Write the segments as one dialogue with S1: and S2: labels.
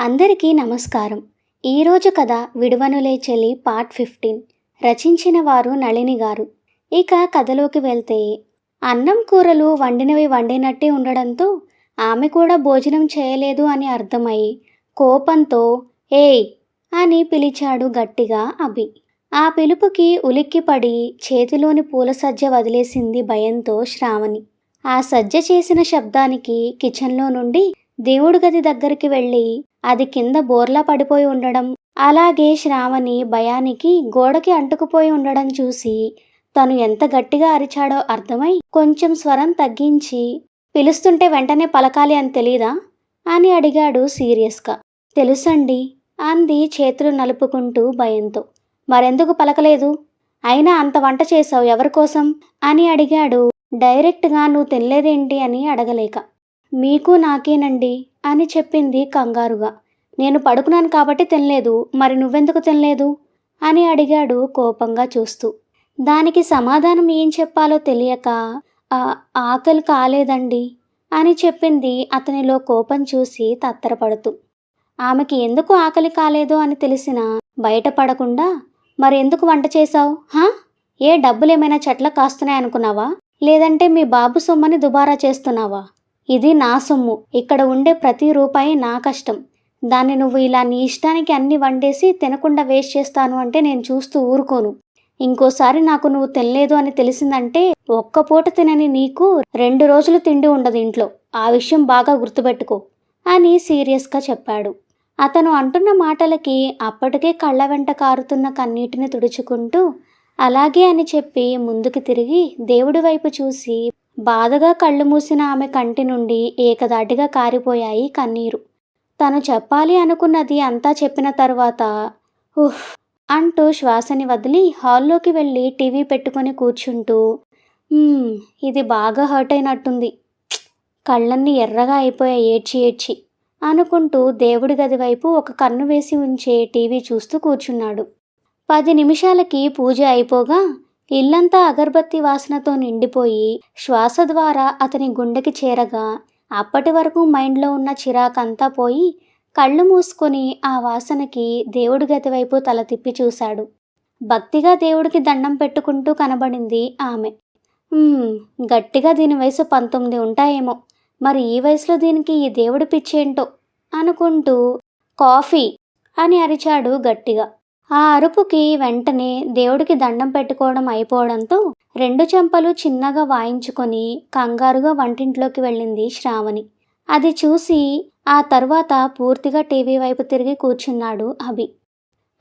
S1: అందరికీ నమస్కారం. ఈరోజు కథ విడువనులే చెలి పార్ట్ 15. రచించిన వారు నళిని గారు. ఇక కథలోకి వెళ్తే, అన్నం కూరలు వండినవి వండినట్టే ఉండడంతో ఆమె కూడా భోజనం చేయలేదు అని అర్థమై కోపంతో ఏయ్ అని పిలిచాడు గట్టిగా అభి. ఆ పిలుపుకి ఉలిక్కిపడి చేతిలోని పూల సజ్జ వదిలేసింది భయంతో శ్రావణి. ఆ సజ్జ చేసిన శబ్దానికి కిచెన్లో నుండి దేవుడి గది దగ్గరికి వెళ్ళి అది కింద బోర్లా పడిపోయి ఉండడం, అలాగే శ్రావణి భయానికి గోడకి అంటుకుపోయి ఉండడం చూసి తను ఎంత గట్టిగా అరిచాడో అర్థమై కొంచెం స్వరం తగ్గించి, పిలుస్తుంటే వెంటనే పలకాలి అని తెలీదా అని అడిగాడు సీరియస్గా. తెలుసండి అంది చేతులు నలుపుకుంటూ భయంతో. మరెందుకు పలకలేదు? అయినా అంత వంట చేశావు ఎవరికోసం అని అడిగాడు డైరెక్ట్గా. నువ్వు తినలేదేంటి అని అడగలేక. మీకు నాకేనండి అని చెప్పింది కంగారుగా. నేను పడుకున్నాను కాబట్టి తినలేదు, మరి నువ్వెందుకు తినలేదు అని అడిగాడు కోపంగా చూస్తూ. దానికి సమాధానం ఏం చెప్పాలో తెలియక ఆకలి కాలేదండి అని చెప్పింది అతనిలో కోపం చూసి తత్తరపడుతూ. ఆమెకి ఎందుకు ఆకలి కాలేదో అని తెలిసినా బయటపడకుండా మరి ఎందుకు వంట చేశావు? ఏ డబ్బులేమైనా చెట్ల కాస్తున్నాయనుకున్నావా? లేదంటే మీ బాబు సొమ్మని దుబారా చేస్తున్నావా? ఇది నా సొమ్ము, ఇక్కడ ఉండే ప్రతి రూపాయి నా కష్టం. దాన్ని నువ్వు ఇలా నీ ఇష్టానికి అన్ని వండేసి తినకుండా వేస్ట్ చేస్తాను అంటే నేను చూస్తూ ఊరుకోను. ఇంకోసారి నాకు నువ్వు తినలేదు అని తెలిసిందంటే ఒక్క పూట తినని నీకు 2 రోజులు తిండి ఉండదు ఇంట్లో. ఆ విషయం బాగా గుర్తుపెట్టుకో అని సీరియస్గా చెప్పాడు. అతను అంటున్న మాటలకి అప్పటికే కళ్ళ వెంట కారుతున్న కన్నీటిని తుడుచుకుంటూ అలాగే అని చెప్పి ముందుకు తిరిగి దేవుడి వైపు చూసి బాధగా కళ్ళు మూసిన ఆమె కంటి నుండి ఏకదాటిగా కారిపోయాయి కన్నీరు. తను చెప్పాలి అనుకున్నది అంతా చెప్పిన తర్వాత ఉహ్ అంటూ శ్వాసని వదిలి హాల్లోకి వెళ్ళి టీవీ పెట్టుకొని కూర్చుంటూ ఇది బాగా హర్ట్ అయినట్టుంది, కళ్ళన్నీ ఎర్రగా అయిపోయాయి ఏడ్చి ఏడ్చి అనుకుంటూ దేవుడి గది వైపు ఒక కన్ను వేసి ఉంచే టీవీ చూస్తూ కూర్చున్నాడు. 10 నిమిషాలకి పూజ అయిపోగా ఇల్లంతా అగర్బత్తి వాసనతో నిండిపోయి శ్వాస ద్వారా అతని గుండెకి చేరగా అప్పటి వరకు మైండ్లో ఉన్న చిరాకంతా పోయి కళ్ళు మూసుకొని ఆ వాసనకి దేవుడి గది వైపు తల తిప్పి చూశాడు. భక్తిగా దేవుడికి దండం పెట్టుకుంటూ కనబడింది ఆమె. గట్టిగా దీని వయసు 19 ఉంటాయేమో, మరి ఈ వయసులో దీనికి ఈ దేవుడి పిచ్చేంటో అనుకుంటూ కాఫీ అని అరిచాడు గట్టిగా. ఆ అరుపుకి వెంటనే దేవుడికి దండం పెట్టుకోవడం అయిపోవడంతో 2 చెంపలు చిన్నగా వాయించుకొని కంగారుగా వంటింట్లోకి వెళ్ళింది శ్రావణి. అది చూసి ఆ తర్వాత పూర్తిగా టీవీ వైపు తిరిగి కూర్చున్నాడు అభి.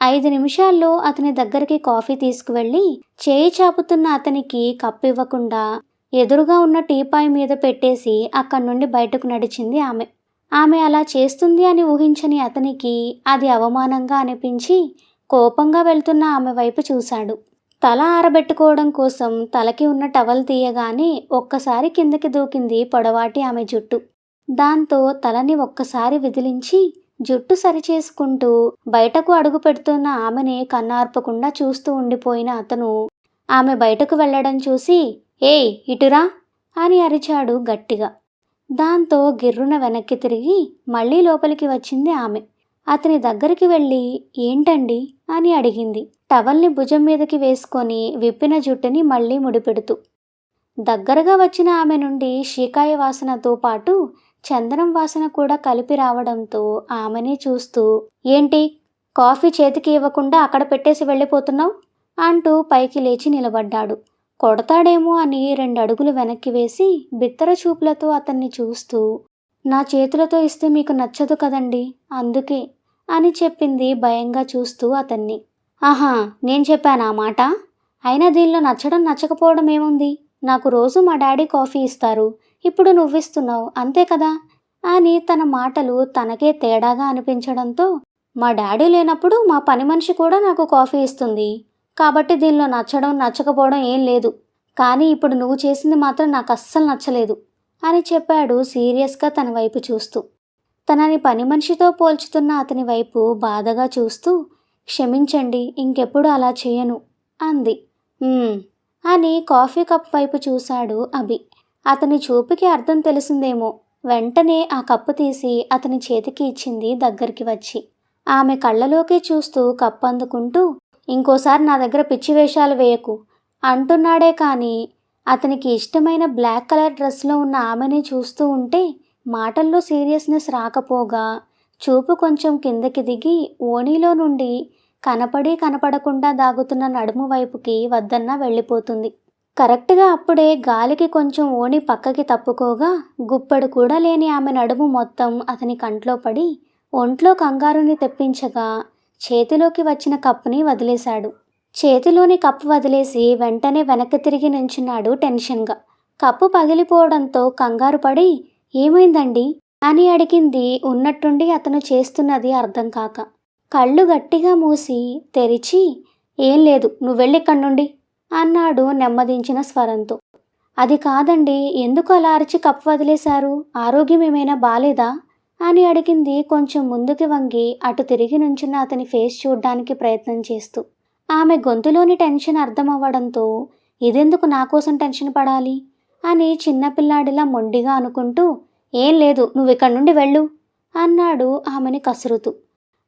S1: 5 నిమిషాల్లో అతని దగ్గరికి కాఫీ తీసుకువెళ్ళి చేయి చాపుతున్న అతనికి కప్పు ఇవ్వకుండా ఎదురుగా ఉన్న టీపాయ్ మీద పెట్టేసి అక్కడి నుండి బయటకు నడిచింది ఆమె. ఆమె అలా చేస్తుంది అని ఊహించని అతనికి అది అవమానంగా అనిపించి కోపంగా వెళ్తున్న ఆమె వైపు చూశాడు. తల ఆరబెట్టుకోవడం కోసం తలకి ఉన్న టవల్ తీయగానే ఒక్కసారి కిందకి దూకింది పొడవాటి ఆమె జుట్టు. దాంతో తలని ఒక్కసారి విదిలించి జుట్టు సరిచేసుకుంటూ బయటకు అడుగు పెడుతున్న ఆమెనే కన్నార్పకుండా చూస్తూ ఉండిపోయిన అతను ఆమె బయటకు వెళ్లడం చూసి ఏయ్ ఇటురా అని అరిచాడు గట్టిగా. దాంతో గిర్రున వెనక్కి తిరిగి మళ్ళీ లోపలికి వచ్చింది ఆమె. అతని దగ్గరికి వెళ్ళి ఏంటండి అని అడిగింది, టవల్ని భుజం మీదకి వేసుకొని విప్పిన జుట్టుని మళ్ళీ ముడిపెడుతూ. దగ్గరగా వచ్చిన ఆమె నుండి షీకాయ వాసనతో పాటు చందనం వాసన కూడా కలిపి రావడంతో ఆమెనే చూస్తూ ఏంటి కాఫీ చేతికి ఇవ్వకుండా అక్కడ పెట్టేసి వెళ్ళిపోతున్నావు అంటూ పైకి లేచి నిలబడ్డాడు. కొడతాడేమో అని 2 అడుగులు వెనక్కి వేసి బిత్తర చూపులతో అతన్ని చూస్తూ నా చేతులతో ఇస్తే మీకు నచ్చదు కదండి అందుకే అని చెప్పింది భయంగా చూస్తూ అతన్ని. ఆహా, నేను చెప్పాను ఆ మాట? అయినా దీనిలో నచ్చడం నచ్చకపోవడం ఏముంది? నాకు రోజు మా డాడీ కాఫీ ఇస్తారు, ఇప్పుడు నువ్విస్తున్నావు అంతే కదా అని తన మాటలు తనకే తేడాగా అనిపించడంతో మా డాడీ లేనప్పుడు మా పని మనిషి కూడా నాకు కాఫీ ఇస్తుంది, కాబట్టి దీనిలో నచ్చడం నచ్చకపోవడం ఏం లేదు, కానీ ఇప్పుడు నువ్వు చేసింది మాత్రం నాకు అస్సలు నచ్చలేదు అని చెప్పాడు సీరియస్గా తన వైపు చూస్తూ. తనని పని మనిషితో పోల్చుతున్న అతని వైపు బాధగా చూస్తూ క్షమించండి, ఇంకెప్పుడు అలా చేయను అంది. అని కాఫీ కప్ వైపు చూశాడు అభి. అతని చూపుకి అర్థం తెలిసిందేమో, వెంటనే ఆ కప్పు తీసి అతని చేతికి ఇచ్చింది దగ్గరికి వచ్చి. ఆమె కళ్ళలోకే చూస్తూ కప్పు అందుకుంటూ, ఇంకోసారి నా దగ్గర పిచ్చి వేషాలు వేయకు అంటున్నాడే కానీ అతనికి ఇష్టమైన బ్లాక్ కలర్ డ్రెస్లో ఉన్న ఆమెని చూస్తూ ఉంటే మాటల్లో సీరియస్నెస్ రాకపోగా చూపు కొంచెం కిందకి దిగి ఓణీలో నుండి కనపడకుండా దాగుతున్న నడుము వైపుకి వద్దన్నా వెళ్ళిపోతుంది. కరెక్ట్గా అప్పుడే గాలికి కొంచెం ఓణి పక్కకి తప్పుకోగా గుప్పెడు కూడా లేని ఆమె నడుము మొత్తం అతని కంట్లో పడి ఒంట్లో కంగారుని తెప్పించగా చేతిలోకి వచ్చిన కప్పుని వదిలేశాడు. చేతిలోని కప్పు వదిలేసి వెంటనే వెనక్కి తిరిగి నించున్నాడు టెన్షన్గా. కప్పు పగిలిపోవడంతో కంగారు పడి, ఏమైందండి అని అడిగింది ఉన్నట్టుండి అతను చేస్తున్నది అర్థం కాక. కళ్ళు గట్టిగా మూసి తెరిచి, ఏం లేదు, నువ్వెళ్ళిక్కడి నుండి అన్నాడు నెమ్మదించిన స్వరంతో. అది కాదండి, ఎందుకు అలా అరిచి కప్పు వదిలేశారు? ఆరోగ్యం ఏమైనా బాలేదా అని అడిగింది కొంచెం ముందుకి వంగి అటు తిరిగి నుంచున్న అతని ఫేస్ చూడ్డానికి ప్రయత్నం చేస్తూ. ఆమె గొంతులోని టెన్షన్ అర్థమవ్వడంతో, ఇదెందుకు నా కోసం టెన్షన్ పడాలి అని చిన్నపిల్లాడిలా మొండిగా అనుకుంటూ, ఏం లేదు, నువ్విక్కడి నుండి వెళ్ళు అన్నాడు ఆమెని కసురుతూ.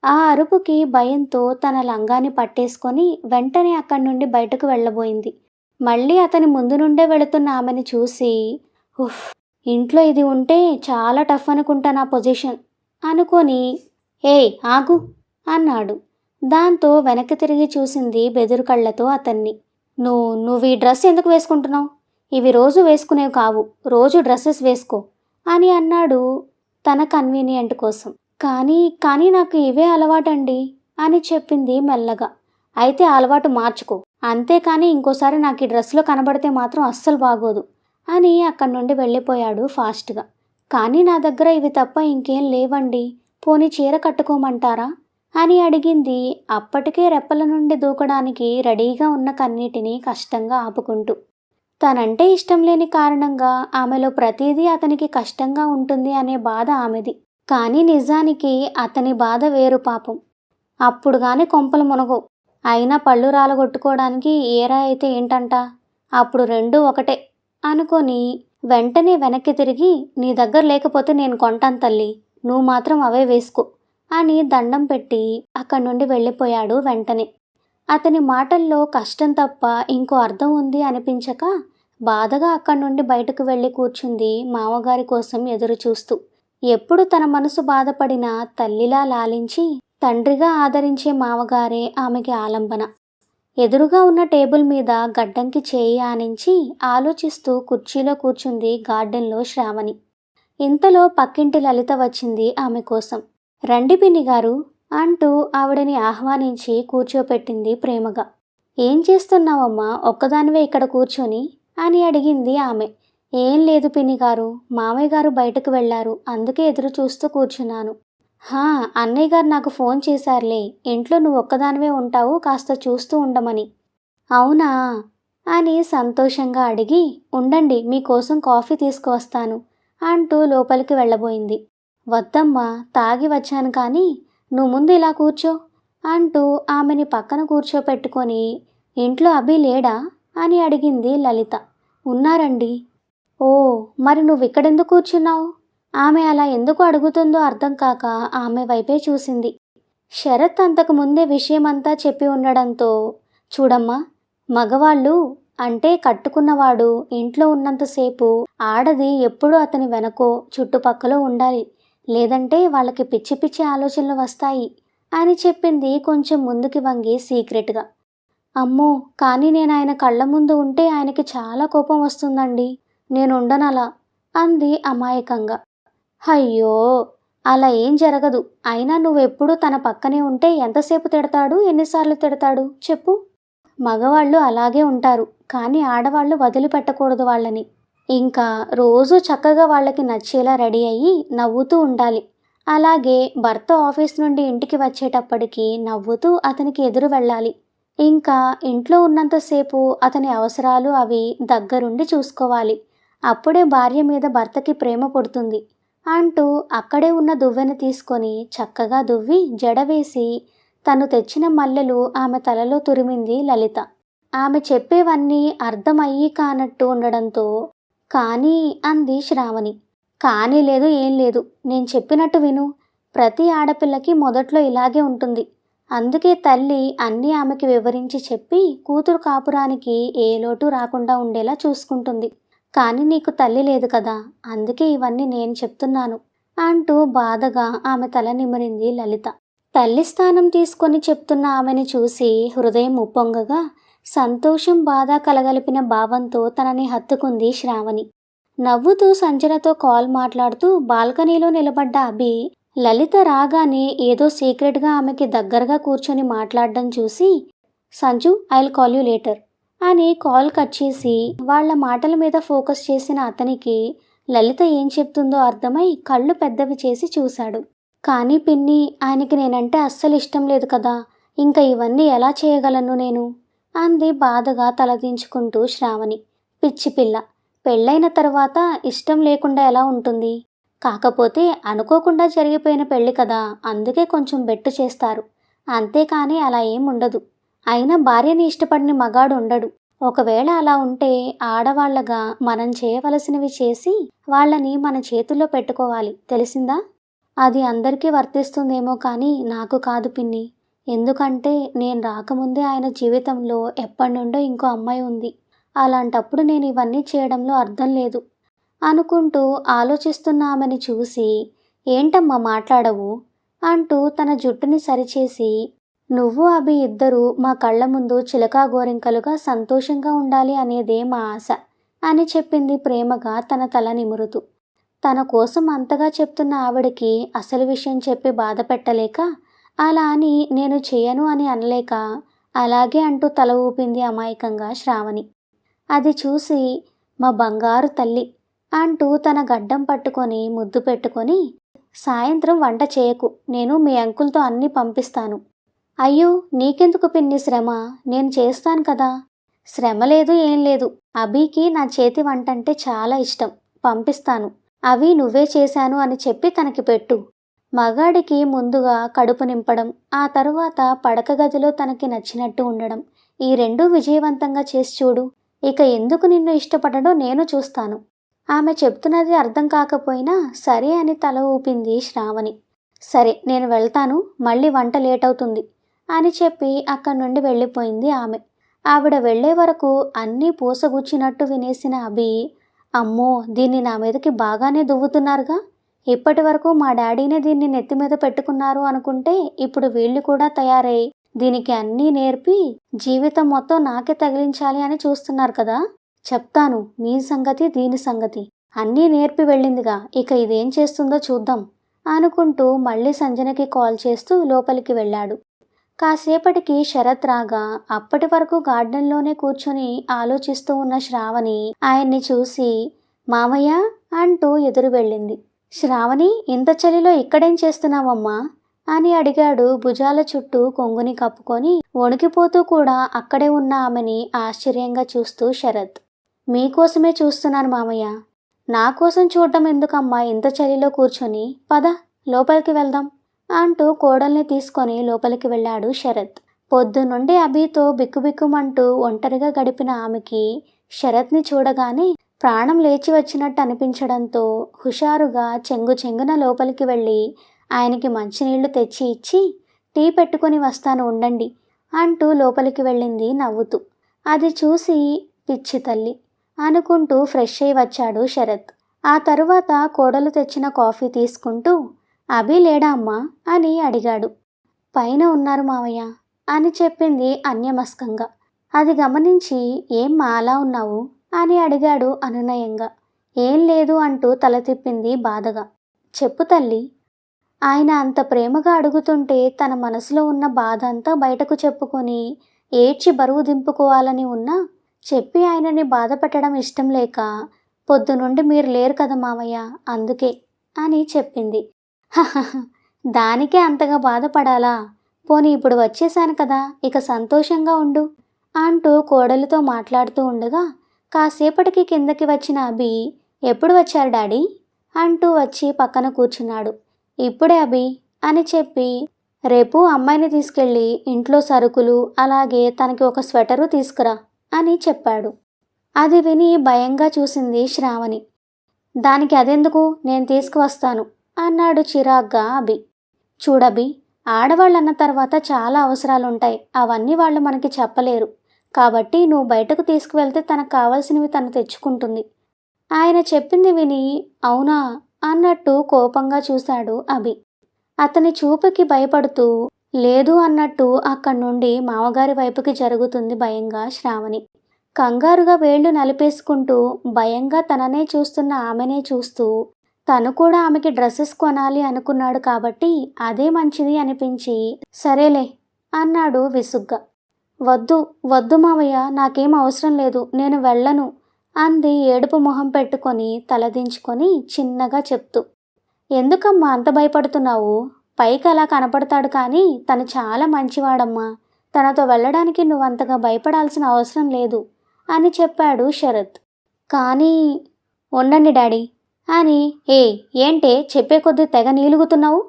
S1: ఆ అరుపుకి భయంతో తన లంగాన్ని పట్టేసుకొని వెంటనే అక్కడి నుండి బయటకు వెళ్ళబోయింది. మళ్ళీ అతని ముందు నుండే వెళుతున్న ఆమెని చూసి, ఉఫ్, ఇంట్లో ఇది ఉంటే చాలా టఫ్ అనుకుంటా నా పొజిషన్ అనుకొని, ఏయ్ ఆగు అన్నాడు. దాంతో వెనక్కి తిరిగి చూసింది బెదురు కళ్ళతో అతన్ని. నువ్వు ఈ డ్రెస్ ఎందుకు వేసుకుంటున్నావు? ఇవి రోజు వేసుకునేవి కావు, రోజు డ్రెస్సెస్ వేసుకో అని అన్నాడు తన కన్వీనియంట్ కోసం. కానీ నాకు ఇవే అలవాటండి అని చెప్పింది మెల్లగా. అయితే అలవాటు మార్చుకో, అంతేకాని ఇంకోసారి నాకు ఈ డ్రెస్లో కనబడితే మాత్రం అస్సలు బాగోదు అని అక్కడి నుండి వెళ్ళిపోయాడు ఫాస్ట్గా. కానీ నా దగ్గర ఇవి తప్ప ఇంకేం లేవండి, పోనీ చీర కట్టుకోమంటారా అని అడిగింది అప్పటికే రెప్పల నుండి దూకడానికి రెడీగా ఉన్న కన్నీటిని కష్టంగా ఆపుకుంటూ. తనంటే ఇష్టం లేని కారణంగా ఆమెలో ప్రతిదీ అతనికి కష్టంగా ఉంటుంది అనే బాధ ఆమెది. కానీ నిజానికి అతని బాధ వేరు పాపం. అప్పుడు కానీ కొంపలు మునగవు. అయినా పళ్ళు రాలగొట్టుకోవడానికి ఏరా అయితే ఏంటంట, అప్పుడు రెండూ ఒకటే అనుకొని వెంటనే వెనక్కి తిరిగి, నీ దగ్గర లేకపోతే నేను కొంటాను తల్లి, నువ్వు మాత్రం అవే వేసుకో అని దండం పెట్టి అక్కడి నుండి వెళ్ళిపోయాడు. వెంటనే అతని మాటల్లో కష్టం తప్ప ఇంకో అర్థం ఉంది అనిపించక బాధగా అక్కడి నుండి బయటకు వెళ్ళి కూర్చుంది మామగారి కోసం ఎదురు చూస్తూ. ఎప్పుడు తన మనసు బాధపడినా తల్లిలా లాలించి తండ్రిగా ఆదరించే మామగారే ఆమెకి ఆలంబన. ఎదురుగా ఉన్న టేబుల్ మీద గడ్డంకి చేయి ఆనించి ఆలోచిస్తూ కుర్చీలో కూర్చుంది గార్డెన్లో శ్రావణి. ఇంతలో పక్కింటి లలిత వచ్చింది ఆమె కోసం. రండి పిన్ని గారు అంటూ ఆవిడని ఆహ్వానించి కూర్చోపెట్టింది ప్రేమగా. ఏం చేస్తున్నావమ్మా ఒక్కదానివే ఇక్కడ కూర్చొని అని అడిగింది ఆమె. ఏం లేదు పిన్ని గారు, మామయ్య గారు బయటకు వెళ్ళారు, అందుకే ఎదురు చూస్తూ కూర్చున్నాను. అన్నయ్య గారు నాకు ఫోన్ చేశారులే, ఇంట్లో నువ్వు ఒక్కదానివే ఉంటావు, కాస్త చూస్తూ ఉండమని. అవునా అని సంతోషంగా అడిగి, ఉండండి మీకోసం కాఫీ తీసుకువస్తాను అంటూ లోపలికి వెళ్ళబోయింది. వద్దమ్మా, తాగి వచ్చాను కానీ నువ్వు ముందు ఇలా కూర్చో అంటూ ఆమెని పక్కన కూర్చోపెట్టుకొని, ఇంట్లో అభి లేడా అని అడిగింది లలిత. ఉన్నారండి. ఓ, మరి నువ్వు ఇక్కడెందుకు కూర్చున్నావు? ఆమె అలా ఎందుకు అడుగుతుందో అర్థం కాక ఆమె వైపే చూసింది. శరత్ అంతకు ముందే విషయమంతా చెప్పి ఉండడంతో, చూడమ్మా, మగవాళ్ళు అంటే కట్టుకున్నవాడు ఇంట్లో ఉన్నంతసేపు ఆడది ఎప్పుడూ అతని వెనకో చుట్టుపక్కల ఉండాలి, లేదంటే వాళ్ళకి పిచ్చి పిచ్చి ఆలోచనలు వస్తాయి అని చెప్పింది కొంచెం ముందుకి వంగి సీక్రెట్గా. అమ్మో, కానీ నేను ఆయన కళ్ళ ముందు ఉంటే ఆయనకి చాలా కోపం వస్తుందండి, నేను ఉండనలా అంది అమాయకంగా. అయ్యో, అలా ఏం జరగదు. అయినా నువ్వెప్పుడు తన పక్కనే ఉంటే ఎంతసేపు తిడతాడు, ఎన్నిసార్లు తిడతాడు చెప్పు? మగవాళ్ళు అలాగే ఉంటారు, కానీ ఆడవాళ్ళు వదిలిపెట్టకూడదు వాళ్ళని. ఇంకా రోజు చక్కగా వాళ్ళకి నచ్చేలా రెడీ అయ్యి నవ్వుతూ ఉండాలి. అలాగే భర్త ఆఫీస్ నుండి ఇంటికి వచ్చేటప్పటికి నవ్వుతూ అతనికి ఎదురు వెళ్ళాలి. ఇంకా ఇంట్లో ఉన్నంతసేపు అతని అవసరాలు అవి దగ్గరుండి చూసుకోవాలి. అప్పుడే భార్య మీద భర్తకి ప్రేమ పుడుతుంది అంటూ అక్కడే ఉన్న దువ్వెన తీసుకొని చక్కగా దువ్వి జడవేసి తను తెచ్చిన మల్లెలు ఆమె తలలో తురిమింది లలిత. ఆమె చెప్పేవన్నీ అర్థమయ్యి కానట్టు ఉండడంతో, కానీ అంది శ్రావణి. కానీ లేదు ఏం లేదు, నేను చెప్పినట్టు విను. ప్రతి ఆడపిల్లకి మొదట్లో ఇలాగే ఉంటుంది. అందుకే తల్లి అన్నీ ఆమెకి వివరించి చెప్పి కూతురు కాపురానికి ఏ లోటు రాకుండా ఉండేలా చూసుకుంటుంది. కానీ నీకు తల్లి లేదు కదా, అందుకే ఇవన్నీ నేను చెప్తున్నాను అంటూ బాధగా ఆమె తల నిమిరింది లలిత. తల్లి స్థానం తీసుకొని చెప్తున్న ఆమెని చూసి హృదయం ఉప్పొంగగా సంతోషం బాధ కలగలిపిన భావంతో తనని హత్తుకుంది శ్రావణి. నవ్వుతూ సంజనతో కాల్ మాట్లాడుతూ బాల్కనీలో నిలబడ్డ అభి లలిత రాగానే ఏదో సీక్రెట్గా ఆమెకి దగ్గరగా కూర్చొని మాట్లాడడం చూసి Sanju I'll call you later అని కాల్ కట్ చేసి వాళ్ళ మాటల మీద ఫోకస్ చేసిన అతనికి లలిత ఏం చెప్తుందో అర్థమై కళ్ళు పెద్దవి చేసి చూశాడు. కానీ పిన్ని, ఆయనకి నేనంటే అస్సలు ఇష్టం లేదు కదా, ఇంకా ఇవన్నీ ఎలా చేయగలను నేను అంది బాధగా తలదించుకుంటూ శ్రావణి. పిచ్చిపిల్ల, పెళ్ళైన తర్వాత ఇష్టం లేకుండా ఎలా ఉంటుంది? కాకపోతే అనుకోకుండా జరిగిపోయిన పెళ్ళి కదా, అందుకే కొంచెం బెట్టు చేస్తారు, అంతేకాని అలా ఏం ఉండదు. అయినా భార్యని ఇష్టపడిన మగాడు ఉండడు. ఒకవేళ అలా ఉంటే ఆడవాళ్లగా మనం చేయవలసినవి చేసి వాళ్ళని మన చేతుల్లో పెట్టుకోవాలి, తెలిసిందా? అది అందరికీ వర్తిస్తుందేమో కానీ నాకు కాదు పిన్ని. ఎందుకంటే నేను రాకముందే ఆయన జీవితంలో ఎప్పటి నుండో ఇంకో అమ్మాయి ఉంది. అలాంటప్పుడు నేను ఇవన్నీ చేయడంలో అర్థం లేదు అనుకుంటూ ఆలోచిస్తున్న ఆమెని చూసి ఏంటమ్మా మాట్లాడవు అంటూ తన జుట్టుని సరిచేసి నువ్వు అభి ఇద్దరూ మా కళ్ళ ముందు చిలకా గోరింకలుగా సంతోషంగా ఉండాలి అనేదే మా ఆశ అని చెప్పింది ప్రేమగా తన తల నిమురుతూ. తన కోసం అంతగా చెప్తున్న ఆవిడకి అసలు విషయం చెప్పి బాధ పెట్టలేక అలా అని నేను చేయను అని అనలేక అలాగే అంటూ తల ఊపింది అమాయకంగా శ్రావణి. అది చూసి మా బంగారు తల్లి అంటూ తన గడ్డం పట్టుకొని ముద్దు పెట్టుకొని సాయంత్రం వంట చేయకు, నేను మీ అంకుల్తో అన్నీ పంపిస్తాను. అయ్యో నీకెందుకు పిన్ని శ్రమ, నేను చేస్తాను కదా. శ్రమ లేదు ఏం లేదు, అభికి నా చేతి వంట అంటే చాలా ఇష్టం, పంపిస్తాను. అవి నువ్వే చేశాను అని చెప్పి తనకి పెట్టు. మగాడికి ముందుగా కడుపు నింపడం, ఆ తరువాత పడక గదిలో తనకి నచ్చినట్టు ఉండడం, ఈ రెండూ విజయవంతంగా చేసి చూడు. ఇక ఎందుకు నిన్ను ఇష్టపడడో నేను చూస్తాను. ఆమె చెప్తున్నది అర్థం కాకపోయినా సరే అని తల ఊపింది శ్రావణి. సరే నేను వెళ్తాను, మళ్ళీ వంట లేట్ అవుతుంది అని చెప్పి అక్కడి నుండి వెళ్ళిపోయింది ఆమె. ఆవిడ వెళ్లే వరకు అన్నీ పూసగుచ్చినట్టు వినేసిన అభి, అమ్మో దీన్ని నా మీదకి బాగానే దువ్వుతున్నారుగా, ఇప్పటి వరకు మా డాడీనే దీన్ని నెత్తి మీద పెట్టుకున్నారు అనుకుంటే ఇప్పుడు వీళ్ళు కూడా తయారై దీనికి అన్నీ నేర్పి జీవితం మొత్తం నాకే తగిలించాలి అని చూస్తున్నారు కదా. చెప్తాను మీ సంగతి దీని సంగతి, అన్నీ నేర్పి వెళ్ళిందిగా, ఇక ఇదేం చేస్తుందో చూద్దాం అనుకుంటూ మళ్ళీ సంజనకి కాల్ చేస్తూ లోపలికి వెళ్ళాడు. కాసేపటికి శరత్ రాగా అప్పటి వరకు గార్డెన్లోనే కూర్చొని ఆలోచిస్తూ ఉన్న శ్రావణి ఆయన్ని చూసి మామయ్య అంటూ ఎదురు వెళ్ళింది. శ్రావణి, ఇంత చలిలో ఇక్కడేం చేస్తున్నావమ్మా అని అడిగాడు భుజాల చుట్టూ కొంగుని కప్పుకొని వణికిపోతూ కూడా అక్కడే ఉన్న ఆమెని ఆశ్చర్యంగా చూస్తూ శరత్. మీకోసమే చూస్తున్నాను మామయ్య. నా కోసం చూడటం ఎందుకమ్మా ఇంత చలిలో కూర్చొని, పద లోపలికి వెళ్దాం అంటూ కోడల్ని తీసుకొని లోపలికి వెళ్ళాడు శరత్. పొద్దునుండి అభితో బిక్కుబిక్కుమంటూ ఒంటరిగా గడిపిన ఆమెకి శరత్ని చూడగానే ప్రాణం లేచి వచ్చినట్టు అనిపించడంతో హుషారుగా చెంగున లోపలికి వెళ్ళి ఆయనకి మంచినీళ్లు తెచ్చి ఇచ్చి టీ పెట్టుకొని వస్తాను ఉండండి అంటూ లోపలికి వెళ్ళింది నవ్వుతూ. అది చూసి పిచ్చి తల్లి అనుకుంటూ ఫ్రెష్ అయి వచ్చాడు శరత్. ఆ తరువాత కోడలు తెచ్చిన కాఫీ తీసుకుంటూ అభి లేడా అమ్మా అని అడిగాడు. పైన ఉన్నారు మావయ్య అని చెప్పింది అన్యమస్కంగా. అది గమనించి ఏం మా అలా ఉన్నావు అని అడిగాడు అనునయంగా. ఏం లేదు అంటూ తల తిప్పింది బాధగా. చెప్పు తల్లి. ఆయన అంత ప్రేమగా అడుగుతుంటే తన మనసులో ఉన్న బాధ అంతా బయటకు చెప్పుకొని ఏడ్చి బరువు దింపుకోవాలని ఉన్నా చెప్పి ఆయనని బాధ పెట్టడం ఇష్టం లేక పొద్దునుండి మీరు లేరు కదా మావయ్య అందుకే అని చెప్పింది. దానికే అంతగా బాధపడాలా, పోనీ ఇప్పుడు వచ్చేసాను కదా, ఇక సంతోషంగా ఉండు అంటూ కోడలితో మాట్లాడుతూ ఉండగా కాసేపటికి కిందకి వచ్చిన అభి ఎప్పుడు వచ్చారు డాడీ అంటూ వచ్చి పక్కన కూర్చున్నాడు. ఇప్పుడే అభి అని చెప్పి రేపు అమ్మాయిని తీసుకెళ్ళి ఇంట్లో సరుకులు అలాగే తనకి ఒక స్వెటరు తీసుకురా అని చెప్పాడు. అది విని భయంగా చూసింది శ్రావణి. దానికి అదెందుకు, నేను తీసుకువస్తాను అన్నాడు చిరాగ్గా అభి. చూడభి, ఆడవాళ్ళన్న తర్వాత చాలా అవసరాలుంటాయి, అవన్నీ వాళ్ళు మనకి చెప్పలేరు. కాబట్టి నువ్వు బయటకు తీసుకువెళ్తే తనకు కావాల్సినవి తను తెచ్చుకుంటుంది. ఆయన చెప్పింది విని అవునా అన్నట్టు కోపంగా చూశాడు అభి. అతని చూపుకి భయపడుతూ లేదు అన్నట్టు అక్కడి నుండి మామగారి వైపుకి జరుగుతుంది భయంగా శ్రావణి. కంగారుగా వేళ్లు నలిపేసుకుంటూ భయంగా తననే చూస్తున్న ఆమెనే చూస్తూ తను కూడా ఆమెకి డ్రెస్సెస్ కొనాలి అనుకున్నాడు కాబట్టి అదే మంచిది అనిపించి సరేలే అన్నాడు విసుగ్గా. వద్దు వద్దు మావయ్య, నాకేం అవసరం లేదు, నేను వెళ్ళను అంది ఏడుపు మొహం పెట్టుకొని తలదించుకొని చిన్నగా చెప్తూ. ఎందుకమ్మా అంత భయపడుతున్నావు? పైకి అలా కనపడతాడు కానీ తను చాలా మంచివాడమ్మా, తనతో వెళ్ళడానికి నువ్వంతగా భయపడాల్సిన అవసరం లేదు అని చెప్పాడు శరత్. కానీ ఉండండి డాడీ అని ఏంటే చెప్పే కొద్దీ తెగ నీలుగుతున్నావు?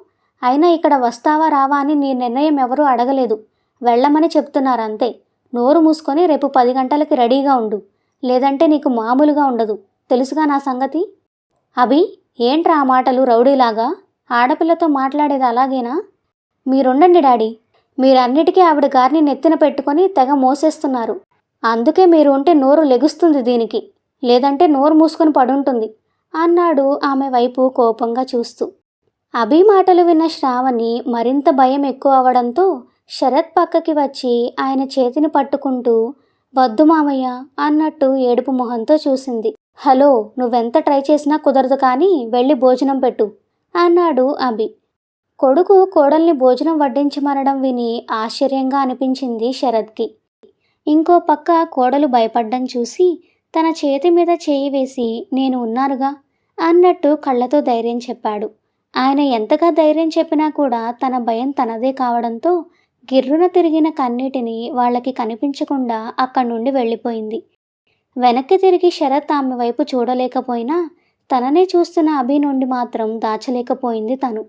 S1: అయినా ఇక్కడ వస్తావా రావా అని నీ నిర్ణయం ఎవరూ అడగలేదు, వెళ్ళమని చెప్తున్నారంతే. నోరు మూసుకొని రేపు 10 గంటలకి రెడీగా ఉండు, లేదంటే నీకు మామూలుగా ఉండదు, తెలుసుగా నా సంగతి. అభి, ఏంట్రా ఆ మాటలు రౌడీలాగా? ఆడపిల్లతో మాట్లాడేది అలాగేనా? మీరుండండి డాడీ, మీరన్నిటికీ ఆవిడ గారిని నెత్తిన పెట్టుకొని తెగ మోసేస్తున్నారు. అందుకే మీరు ఉంటే నోరు లెగుస్తుంది దీనికి, లేదంటే నోరు మూసుకొని పడుంటుంది అన్నాడు ఆమె వైపు కోపంగా చూస్తూ. అభి మాటలు విన్న శ్రావణి మరింత భయం ఎక్కువ అవడంతో శరత్ పక్కకి వచ్చి ఆయన చేతిని పట్టుకుంటూ వద్దు మామయ్య అన్నట్టు ఏడుపు మొహంతో చూసింది. హలో, నువ్వెంత ట్రై చేసినా కుదరదు కానీ వెళ్ళి భోజనం పెట్టు అన్నాడు అభి. కొడుకు కోడల్ని భోజనం వడ్డించమనడం విని ఆశ్చర్యంగా అనిపించింది శరత్కి. ఇంకో పక్క కోడలు భయపడ్డం చూసి తన చేతి మీద చేయి వేసి నేను ఉన్నానుగా అన్నట్టు కళ్ళతో ధైర్యం చెప్పాడు. ఆయన ఎంతగా ధైర్యం చెప్పినా కూడా తన భయం తనదే కావడంతో గిర్రున తిరిగిన కన్నీటిని వాళ్ళకి కనిపించకుండా అక్కడి నుండి వెళ్ళిపోయింది. వెనక్కి తిరిగి శరత్ ఆమె వైపు చూడలేకపోయినా తననే చూస్తున్న అభి నుండి మాత్రం దాచలేకపోయింది తను.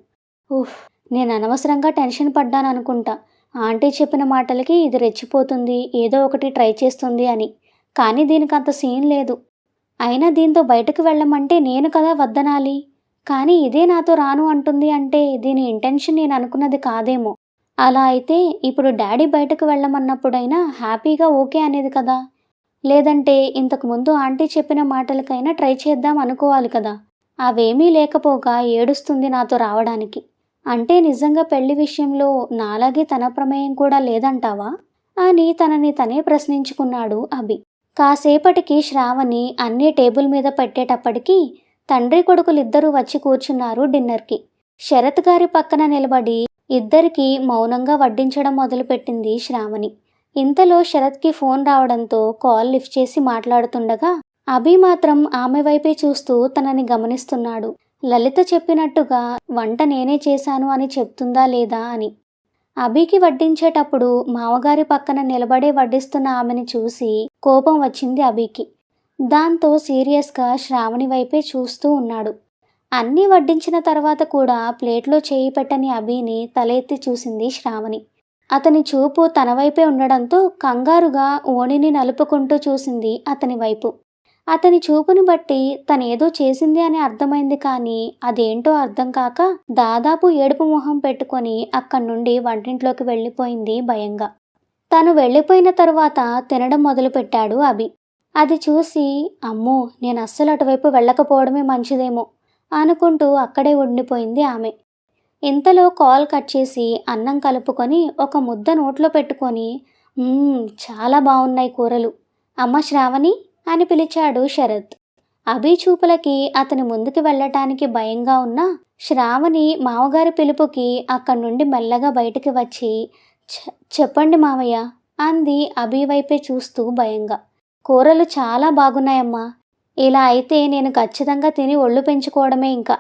S1: నేను అనవసరంగా టెన్షన్ పడ్డాననుకుంటా. ఆంటీ చెప్పిన మాటలకి ఇది రెచ్చిపోతుంది, ఏదో ఒకటి ట్రై చేస్తుంది అని. కానీ దీనికి అంత సీన్ లేదు. అయినా దీంతో బయటకు వెళ్ళమంటే నేను కదా వద్దనాలి. కానీ ఇదే నాతో రాను అంటుంది అంటే దీని ఇంటెన్షన్ నేను అనుకున్నది కాదేమో. అలా అయితే ఇప్పుడు డాడీ బయటకు వెళ్ళమన్నప్పుడైనా హ్యాపీగా ఓకే అనేది కదా. లేదంటే ఇంతకుముందు ఆంటీ చెప్పిన మాటలకైనా ట్రై చేద్దాం అనుకోవాలి కదా. అవేమీ లేకపోగా ఏడుస్తుంది నాతో రావడానికి. అంటే నిజంగా పెళ్లి విషయంలో నాలాగే తన ప్రమేయం కూడా లేదంటావా అని తనని తనే ప్రశ్నించుకున్నాడు అభి. కాసేపటికి శ్రావణి అన్నీ టేబుల్ మీద పెట్టేటప్పటికీ తండ్రి కొడుకులిద్దరూ వచ్చి కూర్చున్నారు డిన్నర్కి. శరత్ గారి పక్కన నిలబడి ఇద్దరికీ మౌనంగా వడ్డించడం మొదలుపెట్టింది శ్రావణి. ఇంతలో శరత్కి ఫోన్ రావడంతో కాల్ లిఫ్ట్ చేసి మాట్లాడుతుండగా అభి మాత్రం ఆమె వైపే చూస్తూ తనని గమనిస్తున్నాడు. లలిత చెప్పినట్టుగా వంట నేనే చేశాను అని చెప్తుందా లేదా అని. అభికి వడ్డించేటప్పుడు మామగారి పక్కన నిలబడే వడ్డిస్తున్న ఆమెని చూసి కోపం వచ్చింది అభికి. దాంతో సీరియస్గా శ్రావణి వైపే చూస్తూ ఉన్నాడు. అన్నీ వడ్డించిన తర్వాత కూడా ప్లేట్లో చేయి పెట్టని అభిని తల ఎత్తి చూసింది శ్రావణి. అతని చూపు తన వైపే ఉండడంతో కంగారుగా ఓణిని నలుపుకుంటూ చూసింది అతని వైపు. అతని చూపుని బట్టి తనేదో చేసింది అని అర్థమైంది కానీ అదేంటో అర్థం కాక దాదాపు ఏడుపు మొహం పెట్టుకొని అక్కడి నుండి వంటింట్లోకి వెళ్ళిపోయింది భయంగా. తను వెళ్ళిపోయిన తరువాత తినడం మొదలుపెట్టాడు అభి. అది చూసి అమ్మో, నేను అస్సలు అటువైపు వెళ్ళకపోవడమే మంచిదేమో అనుకుంటూ అక్కడే ఉండిపోయింది ఆమె. ఇంతలో కాల్ కట్ చేసి అన్నం కలుపుకొని ఒక ముద్ద నోట్లో పెట్టుకొని చాలా బాగున్నాయి కూరలు, అమ్మ శ్రావణి అని పిలిచాడు శరత్. అభి చూపులకి అతని ముందుకు వెళ్ళటానికి భయంగా ఉన్న శ్రావణి మామగారి పిలుపుకి అక్కడి నుండి మెల్లగా బయటికి వచ్చి చెప్పండి మావయ్య అంది అభి వైపే చూస్తూ భయంగా. కూరలు చాలా బాగున్నాయమ్మా, ఇలా అయితే నేను ఖచ్చితంగా తిని ఒళ్ళు పెంచుకోవడమే ఇంకా.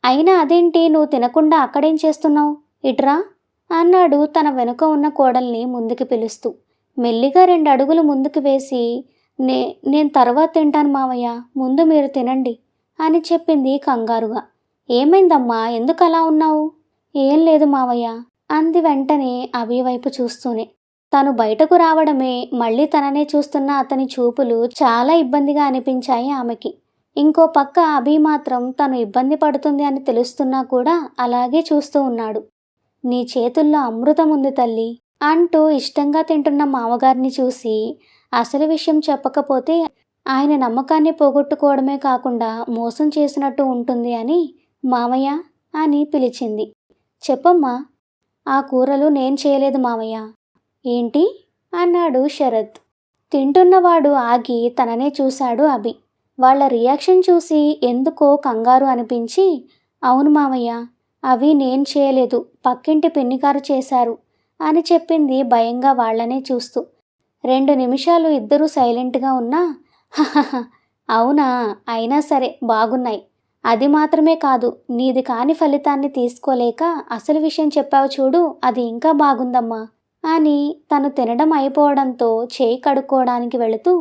S1: అయినా అదేంటి నువ్వు తినకుండా అక్కడేం చేస్తున్నావు, ఇట్రా అన్నాడు తన వెనుక ఉన్న కోడల్ని ముందుకు పిలుస్తూ. మెల్లిగా 2 అడుగులు ముందుకు వేసి నేను తర్వాత తింటాను మావయ్య, ముందు మీరు తినండి అని చెప్పింది కంగారుగా. ఏమైందమ్మా, ఎందుకు అలా ఉన్నావు? ఏం లేదు మావయ్య అంది వెంటనే అభి వైపు చూస్తూనే. తను బయటకు రావడమే మళ్ళీ తననే చూస్తున్న అతని చూపులు చాలా ఇబ్బందిగా అనిపించాయి ఆమెకి. ఇంకో పక్క అభి మాత్రం తను ఇబ్బంది పడుతుంది అని తెలుస్తున్నా కూడా అలాగే చూస్తూ ఉన్నాడు. నీ చేతుల్లో అమృతం ఉంది తల్లి అంటూ ఇష్టంగా తింటున్న మామగారిని చూసి అసలు విషయం చెప్పకపోతే ఆయన నమ్మకాన్ని పోగొట్టుకోవడమే కాకుండా మోసం చేసినట్టు ఉంటుంది అని మామయ్య అని పిలిచింది. చెప్పమ్మా. ఆ కూరలు నేను చేయలేదు మామయ్య. ఏంటి అన్నాడు శరత్. తింటున్నవాడు ఆగి తననే చూశాడు అభి. వాళ్ళ రియాక్షన్ చూసి ఎందుకో కంగారు అనిపించి, అవును మామయ్య, అవి నేను చేయలేదు, పక్కింటి పిన్నిగారు చేశారు అని చెప్పింది భయంగా వాళ్ళనే చూస్తూ. 2 నిమిషాలు ఇద్దరూ సైలెంట్గా ఉన్నా, హహహ, అవునా, అయినా సరే బాగున్నాయి. అది మాత్రమే కాదు, నీది కాని ఫలితాన్ని తీసుకోలేక అసలు విషయం చెప్పావు చూడు, అది ఇంకా బాగుందమ్మా అని తను తినడం అయిపోవడంతో చేయి కడుక్కోవడానికి వెళుతూ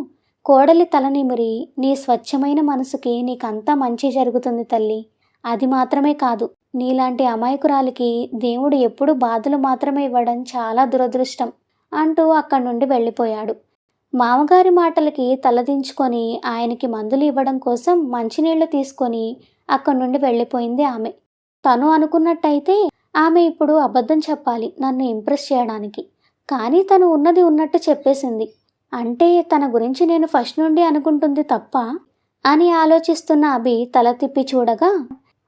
S1: కోడలి తల నిమిరి, నీ స్వచ్ఛమైన మనసుకి నీకంతా మంచి జరుగుతుంది తల్లి. అది మాత్రమే కాదు, నీలాంటి అమాయకురాలికి దేవుడు ఎప్పుడూ బాధలు మాత్రమే ఇవ్వడం చాలా దురదృష్టం అంటూ అక్కడి నుండి వెళ్ళిపోయాడు. మామగారి మాటలకి తలదించుకొని ఆయనకి మందులు ఇవ్వడం కోసం మంచినీళ్లు తీసుకొని అక్కడి నుండి వెళ్ళిపోయింది ఆమె. తను అనుకున్నట్టయితే ఆమె ఇప్పుడు అబద్ధం చెప్పాలి నన్ను ఇంప్రెస్ చేయడానికి. కానీ తను ఉన్నది ఉన్నట్టు చెప్పేసింది. అంటే తన గురించి నేను ఫస్ట్ నుండి అనుకుంటుంది తప్ప అని ఆలోచిస్తున్న అభి తల తిప్పి చూడగా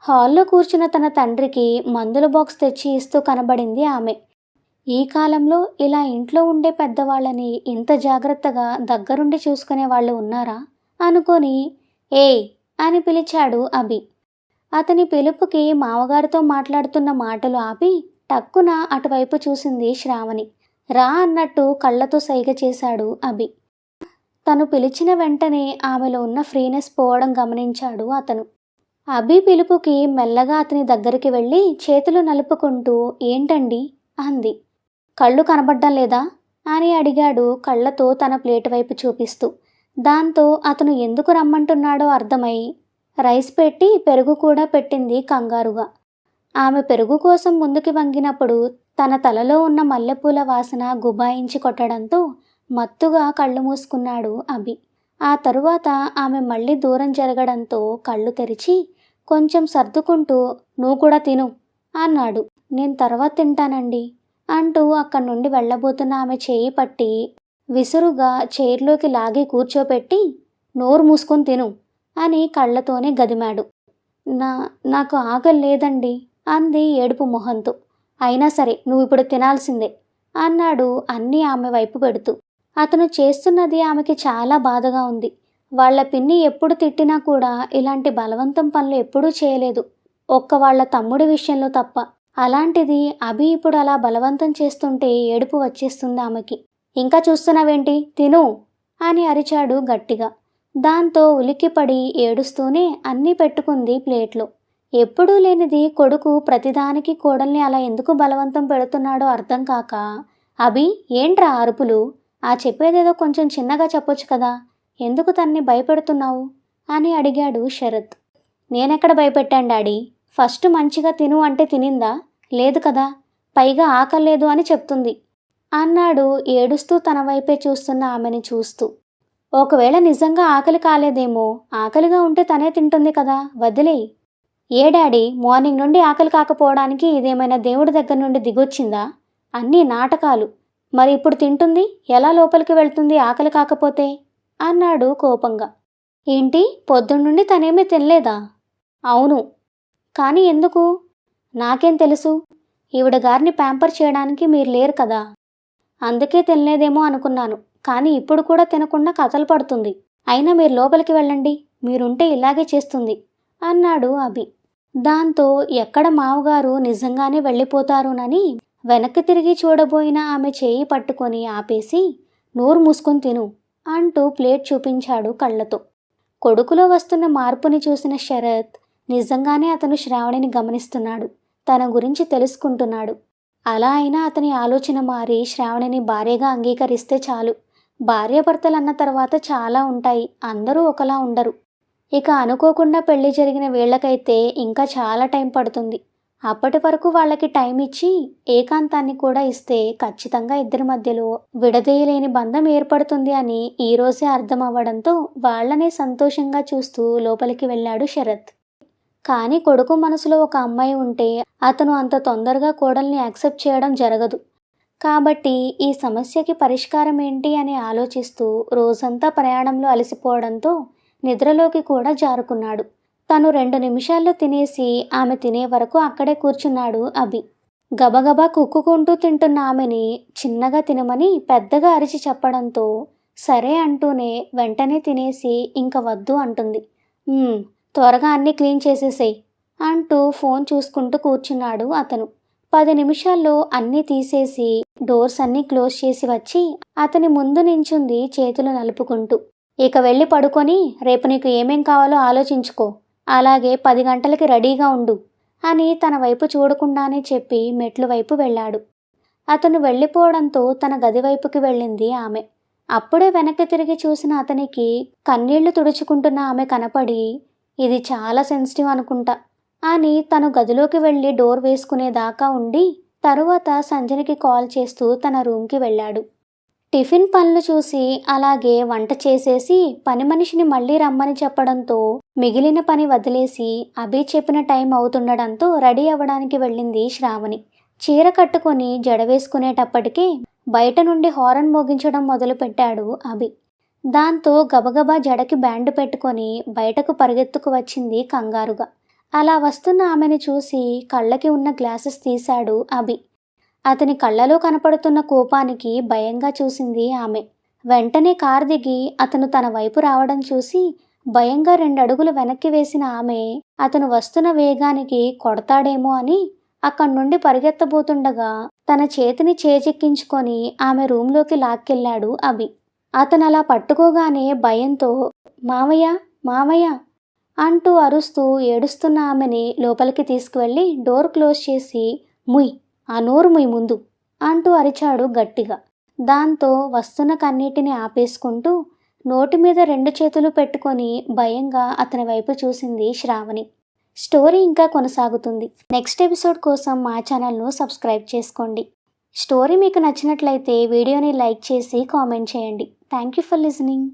S1: హాల్లో కూర్చున్న తన తండ్రికి మందుల బాక్స్ తెచ్చి ఇస్తూ కనబడింది ఆమె. ఈ కాలంలో ఇలా ఇంట్లో ఉండే పెద్దవాళ్ళని ఇంత జాగ్రత్తగా దగ్గరుండి చూసుకునే వాళ్ళు ఉన్నారా అనుకొని, ఏయ్ అని పిలిచాడు అభి. అతని పిలుపుకి మామగారితో మాట్లాడుతున్న మాటలు ఆపి టక్కున అటువైపు చూసింది శ్రావణి. రా అన్నట్టు కళ్ళతో సైగ చేశాడు అభి. తను పిలిచిన వెంటనే ఆమెలో ఉన్న ఫ్రీనెస్ పోవడం గమనించాడు అతను. అభి పిలుపుకి మెల్లగా అతని దగ్గరికి వెళ్ళి చేతులు నలుపుకుంటూ, ఏంటండి అంది. కళ్ళు కనబడ్డం లేదా అని అడిగాడు కళ్ళతో తన ప్లేట్ వైపు చూపిస్తూ. దాంతో అతను ఎందుకు రమ్మంటున్నాడో అర్థమై రైస్ పెట్టి పెరుగు కూడా పెట్టింది కంగారుగా. ఆమె పెరుగు కోసం ముందుకి వంగినప్పుడు తన తలలో ఉన్న మల్లెపూల వాసన గుబాయించి కొట్టడంతో మత్తుగా కళ్ళు మూసుకున్నాడు అభి. ఆ తరువాత ఆమె మళ్ళీ దూరం జరగడంతో కళ్ళు తెరిచి కొంచెం సర్దుకుంటూ, నువ్వు కూడా తిను అన్నాడు. నేను తర్వాత తింటానండి అంటూ అక్కడి నుండి వెళ్ళబోతున్న ఆమె చేయి పట్టి విసురుగా చైర్లోకి లాగి కూర్చోపెట్టి, నోరు మూసుకొని తిను అని కళ్ళతోనే గదిమాడు. నాకు ఆకలి లేదండి అంది ఏడుపు మొహంతో. అయినా సరే నువ్వు ఇప్పుడు తినాల్సిందే అన్నాడు అన్నీ ఆమె వైపు పెడుతూ. అతను చేస్తున్నది ఆమెకి చాలా బాధగా ఉంది. వాళ్ళ పిన్ని ఎప్పుడు తిట్టినా కూడా ఇలాంటి బలవంతం పనులు ఎప్పుడూ చేయలేదు, ఒక్క వాళ్ళ తమ్ముడి విషయంలో తప్ప. అలాంటిది అభి ఇప్పుడు అలా బలవంతం చేస్తుంటే ఏడుపు వచ్చేస్తుంది ఆమెకి. ఇంకా చూస్తున్నావేంటి, తిను అని అరిచాడు గట్టిగా. దాంతో ఉలిక్కిపడి ఏడుస్తూనే అన్నీ పెట్టుకుంది ప్లేట్లో. ఎప్పుడూ లేనిది కొడుకు ప్రతిదానికి కోడల్ని అలా ఎందుకు బలవంతం పెడుతున్నాడో అర్థం కాక, అభి ఏంట్రా అరుపులు, ఆ చెప్పేదేదో కొంచెం చిన్నగా చెప్పొచ్చు కదా, ఎందుకు తన్ని భయపెడుతున్నావు అని అడిగాడు శరత్. నేనెక్కడ భయపెట్టాను డాడీ, ఫస్ట్ మంచిగా తిను అంటే తినిందా, లేదు కదా, పైగా ఆకలేదు అని చెప్తుంది అన్నాడు ఏడుస్తూ తన వైపే చూస్తున్న ఆమెని చూస్తూ. ఒకవేళ నిజంగా ఆకలి కాలేదేమో, ఆకలిగా ఉంటే తనే తింటుంది కదా, వదిలేయ్. ఏ డాడీ, మార్నింగ్ నుండి ఆకలి కాకపోవడానికి ఇదేమైనా దేవుడి దగ్గర నుండి దిగొచ్చిందా, అన్నీ నాటకాలు. మరి ఇప్పుడు తింటుంది, ఎలా లోపలికి వెళ్తుంది ఆకలి కాకపోతే అన్నాడు కోపంగా. ఏంటి, పొద్దున్నుండి తనేమీ తినలేదా? అవును. కానీ ఎందుకు? నాకేం తెలుసు, ఈవిడ గారిని ప్యాంపర్ చేయడానికి మీరు లేరు కదా, అందుకే తినలేదేమో అనుకున్నాను. కానీ ఇప్పుడు కూడా తినకుండా కథలు పడుతుంది. అయినా మీరు లోపలికి వెళ్ళండి, మీరుంటే ఇలాగే చేస్తుంది అన్నాడు అభి. దాంతో ఎక్కడ మావగారు నిజంగానే వెళ్ళిపోతారోనని వెనక్కి తిరిగి చూడబోయిన ఆమె చేయి పట్టుకొని ఆపేసి, నోరు మూసుకొని తిను అంటూ ప్లేట్ చూపించాడు కళ్ళతో. కొడుకులో వస్తున్న మార్పుని చూసిన శరత్ నిజంగానే అతను శ్రావణిని గమనిస్తున్నాడు, తన గురించి తెలుసుకుంటున్నాడు. అలా అయినా అతని ఆలోచన మారి శ్రావణిని భార్యగా అంగీకరిస్తే చాలు. భార్యాభర్తలన్న తర్వాత చాలా ఉంటాయి, అందరూ ఒకలా ఉండరు. ఇక అనుకోకుండా పెళ్లి జరిగిన వీళ్ళకైతే ఇంకా చాలా టైం పడుతుంది. అప్పటి వరకు వాళ్ళకి టైం ఇచ్చి ఏకాంతాన్ని కూడా ఇస్తే ఖచ్చితంగా ఇద్దరి మధ్యలో విడదీయలేని బంధం ఏర్పడుతుంది అని ఈరోజే అర్థం అవ్వడంతో వాళ్ళనే సంతోషంగా చూస్తూ లోపలికి వెళ్ళాడు శరత్. కానీ కొడుకు మనసులో ఒక అమ్మాయి ఉంటే అతను అంత తొందరగా కోడల్ని యాక్సెప్ట్ చేయడం జరగదు. కాబట్టి ఈ సమస్యకి పరిష్కారం ఏంటి అని ఆలోచిస్తూ రోజంతా ప్రయాణంలో అలసిపోవడంతో నిద్రలోకి కూడా జారుకున్నాడు. తను 2 నిమిషాల్లో తినేసి ఆమె తినే వరకు అక్కడే కూర్చున్నాడు అభి. గబగబా కుక్కుకుంటూ తింటున్న ఆమెని చిన్నగా తినమని పెద్దగా అరిచి చెప్పడంతో సరే అంటూనే వెంటనే తినేసి ఇంక వద్దు అంటుంది. త్వరగా అన్నీ క్లీన్ చేసేసేయ్ అంటూ ఫోన్ చూసుకుంటూ కూర్చున్నాడు అతను. 10 నిమిషాల్లో అన్నీ తీసేసి డోర్స్ అన్నీ క్లోజ్ చేసి వచ్చి అతని ముందు నించుంది చేతులు నలుపుకుంటూ. ఇక వెళ్ళి పడుకొని రేపు నీకు ఏమేం కావాలో ఆలోచించుకో, అలాగే 10 గంటలకి రెడీగా ఉండు అని తన వైపు చూడకుండానే చెప్పి మెట్లు వైపు వెళ్ళాడు. అతను వెళ్ళిపోవడంతో తన గది వైపుకి వెళ్ళింది ఆమె. అప్పుడే వెనక్కి తిరిగి చూసిన అతనికి కన్నీళ్లు తుడుచుకుంటున్న ఆమె కనపడి, ఇది చాలా సెన్సిటివ్ అనుకుంటా అని తను గదిలోకి వెళ్ళి డోర్ వేసుకునేదాకా ఉండి తరువాత సంజనికి కాల్ చేస్తూ తన రూమ్కి వెళ్ళాడు. టిఫిన్ పనులు చూసి అలాగే వంట చేసేసి పని మనిషిని మళ్ళీ రమ్మని చెప్పడంతో మిగిలిన పని వదిలేసి అభి చెప్పిన టైం అవుతుండడంతో రెడీ అవ్వడానికి వెళ్ళింది శ్రావణి. చీర కట్టుకొని జడ వేసుకునేటప్పటికీ బయట నుండి హారన్ మోగించడం మొదలుపెట్టాడు అభి. దాంతో గబగబా జడకి బ్యాండ్ పెట్టుకొని బయటకు పరిగెత్తుకు వచ్చింది కంగారుగా. అలా వస్తున్న ఆమెను చూసి కళ్ళకి ఉన్న గ్లాసెస్ తీశాడు అభి. అతని కళ్ళలో కనపడుతున్న కోపానికి భయంగా చూసింది ఆమె. వెంటనే కారు దిగి అతను తన వైపు రావడం చూసి భయంగా 2 అడుగులు వెనక్కి వేసిన ఆమె అతను వస్తున్న వేగానికి కొడతాడేమో అని అక్కడి నుండి పరిగెత్తబోతుండగా తన చేతిని చేజిక్కించుకొని ఆమె రూంలోకి లాక్కెళ్ళాడు అభి. అతను అలా పట్టుకోగానే భయంతో మావయ్య మావయ్య అంటూ అరుస్తూ ఏడుస్తున్న ఆమెని లోపలికి తీసుకువెళ్ళి డోర్ క్లోజ్ చేసి ముయ్, ఆ నోరు ముయ్ ముందు అంటూ అరిచాడు గట్టిగా. దాంతో వస్తున్న కన్నీటిని ఆపేసుకుంటూ నోటి మీద 2 చేతులు పెట్టుకొని భయంగా అతని వైపు చూసింది శ్రావణి. స్టోరీ ఇంకా కొనసాగుతుంది. నెక్స్ట్ ఎపిసోడ్ కోసం మా ఛానల్ను సబ్స్క్రైబ్ చేసుకోండి. స్టోరీ మీకు నచ్చినట్లయితే వీడియోని లైక్ చేసి కామెంట్ చేయండి. Thank you for listening.